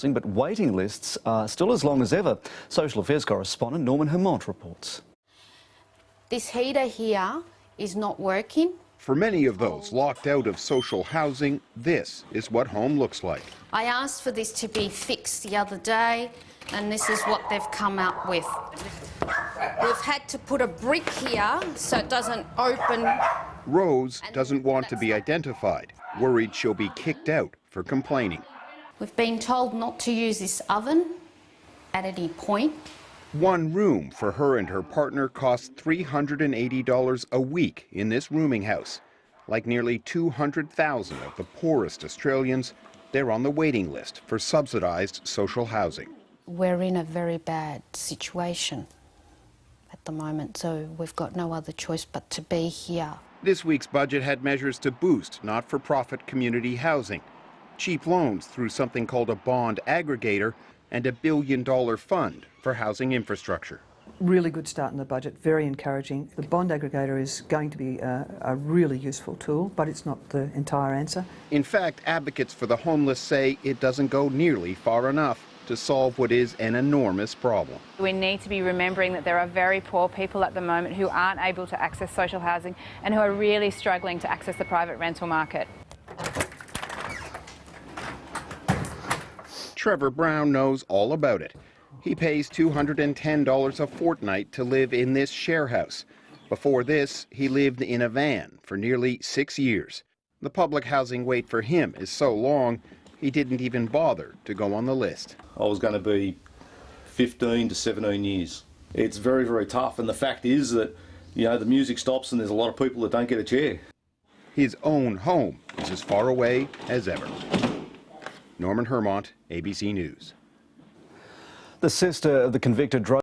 But waiting lists are still as long as ever. Social Affairs correspondent Norman Hermont reports. This heater here is not working. For many of those locked out of social housing, this is what home looks like. I asked for this to be fixed the other day, and this is what they've come up with. We've had to put a brick here so it doesn't open. Rose doesn't want to be identified, worried she'll be kicked out for complaining. We've been told not to use this oven at any point. One room for her and her partner costs $380 a week in this rooming house. Like nearly 200,000 of the poorest Australians, they're on the waiting list for subsidised social housing. We're in a very bad situation at the moment, so we've got no other choice but to be here. This week's budget had measures to boost not-for-profit community housing. Cheap loans through something called a bond aggregator and $1 billion fund for housing infrastructure. Really good start in the budget, very encouraging. The bond aggregator is going to be a really useful tool, but it's not the entire answer. In fact, advocates for the homeless say it doesn't go nearly far enough to solve what is an enormous problem. We need to be remembering that there are very poor people at the moment who aren't able to access social housing and who are really struggling to access the private rental market. Trevor Brown knows all about it. He pays $210 a fortnight to live in this share house. Before this, he lived in a van for nearly 6 years. The public housing wait for him is so long, he didn't even bother to go on the list. I was going to be 15 to 17 years. It's very, very tough, and the fact is that, the music stops and there's a lot of people that don't get a chair. His own home is as far away as ever. Norman Hermont, ABC News. The sister of the convicted drug